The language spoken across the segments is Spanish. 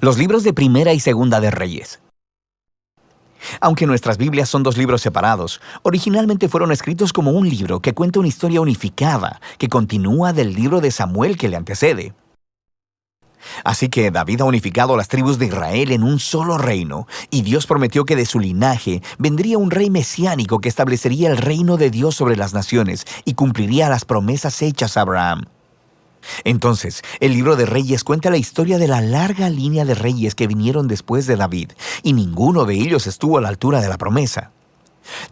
Los libros de Primera y Segunda de Reyes. Aunque nuestras Biblias son dos libros separados, originalmente fueron escritos como un libro que cuenta una historia unificada que continúa del libro de Samuel que le antecede. Así que David ha unificado las tribus de Israel en un solo reino, y Dios prometió que de su linaje vendría un rey mesiánico que establecería el reino de Dios sobre las naciones y cumpliría las promesas hechas a Abraham. Entonces, el libro de Reyes cuenta la historia de la larga línea de reyes que vinieron después de David, y ninguno de ellos estuvo a la altura de la promesa.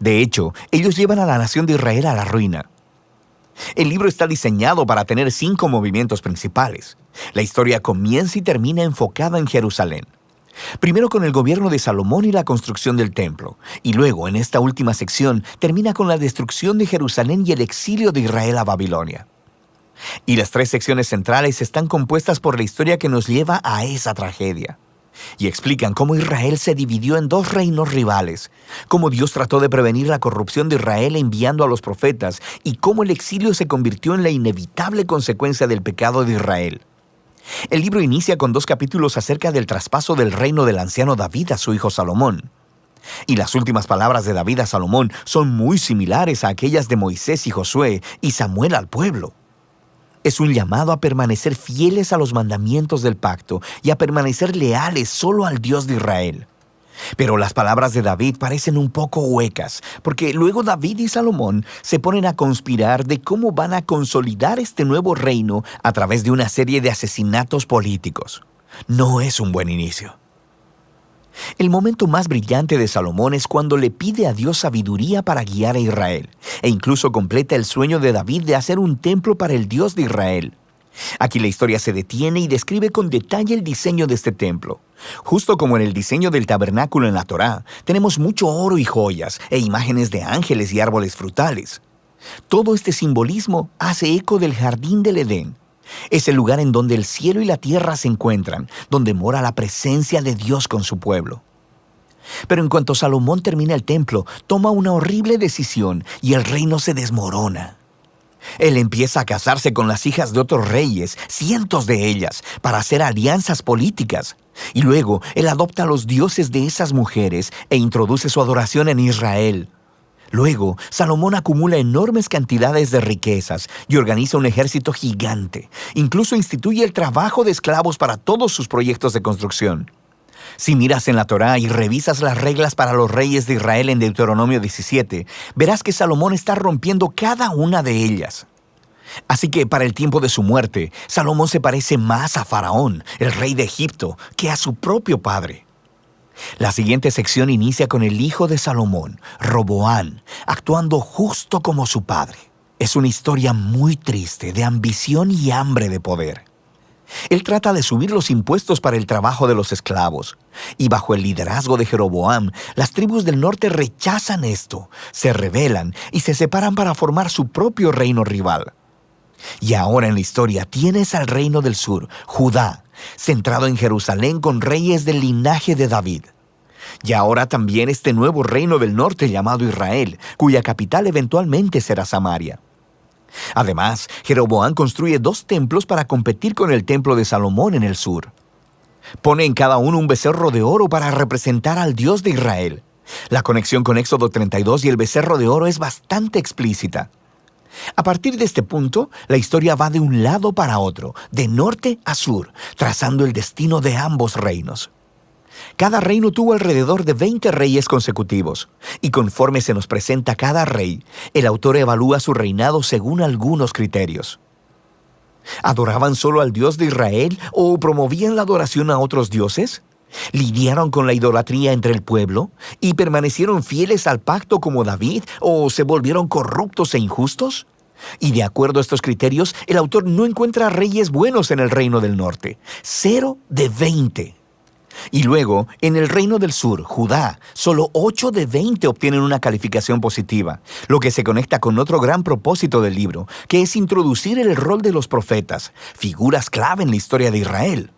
De hecho, ellos llevan a la nación de Israel a la ruina. El libro está diseñado para tener 5 movimientos principales. La historia comienza y termina enfocada en Jerusalén. Primero con el gobierno de Salomón y la construcción del templo, y luego, en esta última sección, termina con la destrucción de Jerusalén y el exilio de Israel a Babilonia. Y las 3 secciones centrales están compuestas por la historia que nos lleva a esa tragedia. Y explican cómo Israel se dividió en 2 reinos rivales, cómo Dios trató de prevenir la corrupción de Israel enviando a los profetas, y cómo el exilio se convirtió en la inevitable consecuencia del pecado de Israel. El libro inicia con 2 capítulos acerca del traspaso del reino del anciano David a su hijo Salomón. Y las últimas palabras de David a Salomón son muy similares a aquellas de Moisés y Josué y Samuel al pueblo. Es un llamado a permanecer fieles a los mandamientos del pacto y a permanecer leales solo al Dios de Israel. Pero las palabras de David parecen un poco huecas, porque luego David y Salomón se ponen a conspirar de cómo van a consolidar este nuevo reino a través de una serie de asesinatos políticos. No es un buen inicio. El momento más brillante de Salomón es cuando le pide a Dios sabiduría para guiar a Israel, e incluso completa el sueño de David de hacer un templo para el Dios de Israel. Aquí la historia se detiene y describe con detalle el diseño de este templo. Justo como en el diseño del tabernáculo en la Torá, tenemos mucho oro y joyas, e imágenes de ángeles y árboles frutales. Todo este simbolismo hace eco del jardín del Edén. Es el lugar en donde el cielo y la tierra se encuentran, donde mora la presencia de Dios con su pueblo. Pero en cuanto Salomón termina el templo, toma una horrible decisión y el reino se desmorona. Él empieza a casarse con las hijas de otros reyes, cientos de ellas, para hacer alianzas políticas. Y luego, él adopta a los dioses de esas mujeres e introduce su adoración en Israel. Luego, Salomón acumula enormes cantidades de riquezas y organiza un ejército gigante. Incluso instituye el trabajo de esclavos para todos sus proyectos de construcción. Si miras en la Torá y revisas las reglas para los reyes de Israel en Deuteronomio 17, verás que Salomón está rompiendo cada una de ellas. Así que para el tiempo de su muerte, Salomón se parece más a Faraón, el rey de Egipto, que a su propio padre. La siguiente sección inicia con el hijo de Salomón, Roboán, actuando justo como su padre. Es una historia muy triste de ambición y hambre de poder. Él trata de subir los impuestos para el trabajo de los esclavos, y bajo el liderazgo de Jeroboam, las tribus del norte rechazan esto, se rebelan y se separan para formar su propio reino rival. Y ahora en la historia tienes al reino del sur, Judá, centrado en Jerusalén con reyes del linaje de David. Y ahora también este nuevo reino del norte llamado Israel, cuya capital eventualmente será Samaria. Además, Jeroboam construye 2 templos para competir con el templo de Salomón en el sur. Pone en cada uno un becerro de oro para representar al Dios de Israel. La conexión con Éxodo 32 y el becerro de oro es bastante explícita. A partir de este punto, la historia va de un lado para otro, de norte a sur, trazando el destino de ambos reinos. Cada reino tuvo alrededor de 20 reyes consecutivos, y conforme se nos presenta cada rey, el autor evalúa su reinado según algunos criterios. ¿Adoraban solo al Dios de Israel o promovían la adoración a otros dioses? ¿Lidiaron con la idolatría entre el pueblo y permanecieron fieles al pacto como David o se volvieron corruptos e injustos? Y de acuerdo a estos criterios, el autor no encuentra reyes buenos en el reino del norte. 0 de 20. Y luego, en el reino del sur, Judá, solo 8 de 20 obtienen una calificación positiva, lo que se conecta con otro gran propósito del libro, que es introducir el rol de los profetas, figuras clave en la historia de Israel.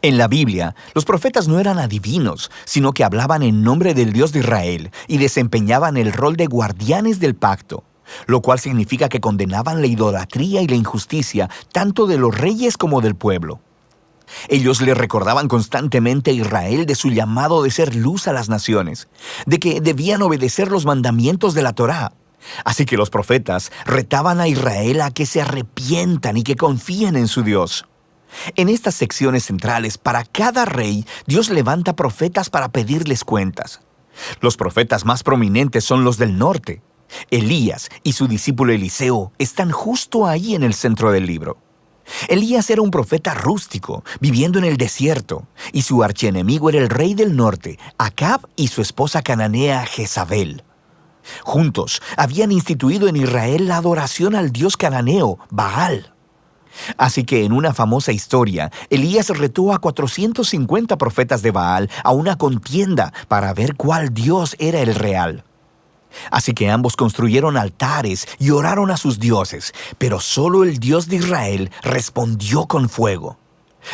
En la Biblia, los profetas no eran adivinos, sino que hablaban en nombre del Dios de Israel y desempeñaban el rol de guardianes del pacto, lo cual significa que condenaban la idolatría y la injusticia tanto de los reyes como del pueblo. Ellos le recordaban constantemente a Israel de su llamado de ser luz a las naciones, de que debían obedecer los mandamientos de la Torá. Así que los profetas retaban a Israel a que se arrepientan y que confíen en su Dios. En estas secciones centrales, para cada rey, Dios levanta profetas para pedirles cuentas. Los profetas más prominentes son los del norte. Elías y su discípulo Eliseo están justo ahí en el centro del libro. Elías era un profeta rústico, viviendo en el desierto, y su archienemigo era el rey del norte, Acab, y su esposa cananea Jezabel. Juntos habían instituido en Israel la adoración al dios cananeo, Baal. Así que en una famosa historia, Elías retó a 450 profetas de Baal a una contienda para ver cuál dios era el real. Así que ambos construyeron altares y oraron a sus dioses, pero solo el Dios de Israel respondió con fuego.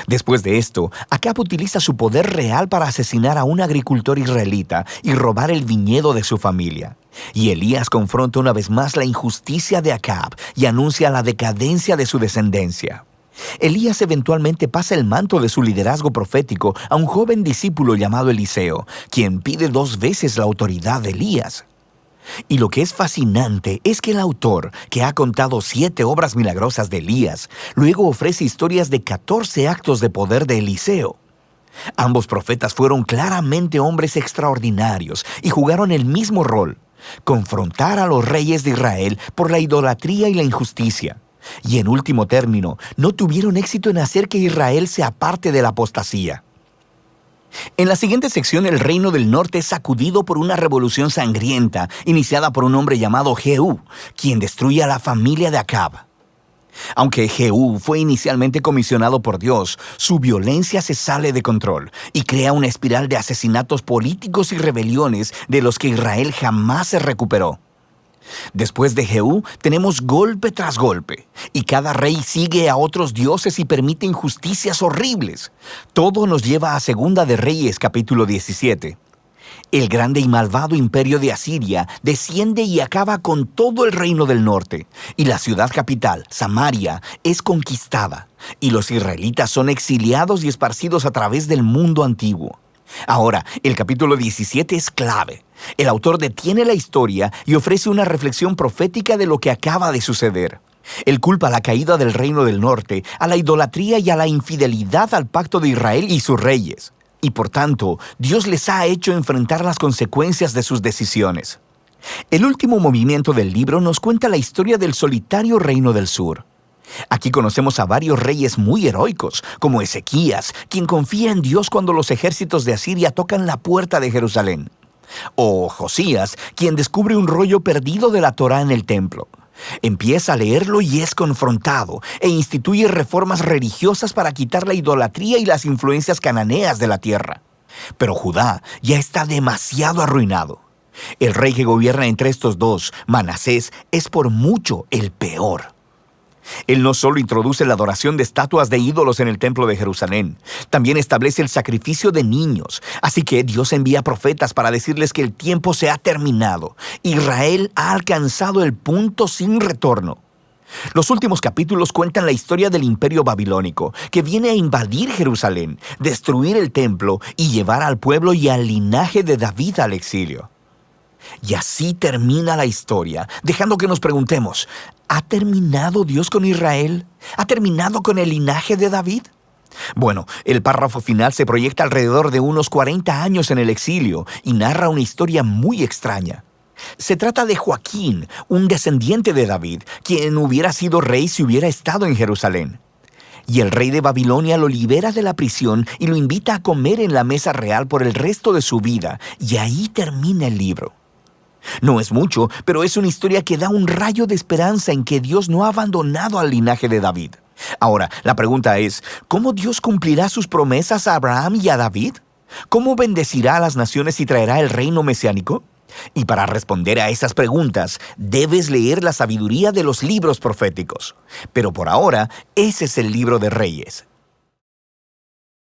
Después de esto, Acab utiliza su poder real para asesinar a un agricultor israelita y robar el viñedo de su familia. Y Elías confronta una vez más la injusticia de Acab y anuncia la decadencia de su descendencia. Elías eventualmente pasa el manto de su liderazgo profético a un joven discípulo llamado Eliseo, quien pide 2 veces la autoridad de Elías. Y lo que es fascinante es que el autor, que ha contado 7 obras milagrosas de Elías, luego ofrece historias de 14 actos de poder de Eliseo. Ambos profetas fueron claramente hombres extraordinarios y jugaron el mismo rol: confrontar a los reyes de Israel por la idolatría y la injusticia. Y en último término, no tuvieron éxito en hacer que Israel se aparte de la apostasía. En la siguiente sección, el reino del norte es sacudido por una revolución sangrienta iniciada por un hombre llamado Jehú, quien destruye a la familia de Acab. Aunque Jehú fue inicialmente comisionado por Dios, su violencia se sale de control y crea una espiral de asesinatos políticos y rebeliones de los que Israel jamás se recuperó. Después de Jehú, tenemos golpe tras golpe, y cada rey sigue a otros dioses y permite injusticias horribles. Todo nos lleva a Segunda de Reyes, capítulo 17. El grande y malvado imperio de Asiria desciende y acaba con todo el reino del norte, y la ciudad capital, Samaria, es conquistada, y los israelitas son exiliados y esparcidos a través del mundo antiguo. Ahora, el capítulo 17 es clave. El autor detiene la historia y ofrece una reflexión profética de lo que acaba de suceder. Él culpa la caída del reino del norte a la idolatría y a la infidelidad al pacto de Israel y sus reyes. Y por tanto, Dios les ha hecho enfrentar las consecuencias de sus decisiones. El último movimiento del libro nos cuenta la historia del solitario reino del sur. Aquí conocemos a varios reyes muy heroicos, como Ezequías, quien confía en Dios cuando los ejércitos de Asiria tocan la puerta de Jerusalén. O Josías, quien descubre un rollo perdido de la Torá en el templo. Empieza a leerlo y es confrontado, e instituye reformas religiosas para quitar la idolatría y las influencias cananeas de la tierra. Pero Judá ya está demasiado arruinado. El rey que gobierna entre estos dos, Manasés, es por mucho el peor. Él no solo introduce la adoración de estatuas de ídolos en el templo de Jerusalén, también establece el sacrificio de niños. Así que Dios envía profetas para decirles que el tiempo se ha terminado. Israel ha alcanzado el punto sin retorno. Los últimos capítulos cuentan la historia del imperio babilónico, que viene a invadir Jerusalén, destruir el templo y llevar al pueblo y al linaje de David al exilio. Y así termina la historia, dejando que nos preguntemos, ¿ha terminado Dios con Israel? ¿Ha terminado con el linaje de David? Bueno, el párrafo final se proyecta alrededor de unos 40 años en el exilio y narra una historia muy extraña. Se trata de Joaquín, un descendiente de David, quien hubiera sido rey si hubiera estado en Jerusalén. Y el rey de Babilonia lo libera de la prisión y lo invita a comer en la mesa real por el resto de su vida, y ahí termina el libro. No es mucho, pero es una historia que da un rayo de esperanza en que Dios no ha abandonado al linaje de David. Ahora, la pregunta es, ¿cómo Dios cumplirá sus promesas a Abraham y a David? ¿Cómo bendecirá a las naciones y traerá el reino mesiánico? Y para responder a esas preguntas, debes leer la sabiduría de los libros proféticos. Pero por ahora, ese es el libro de Reyes.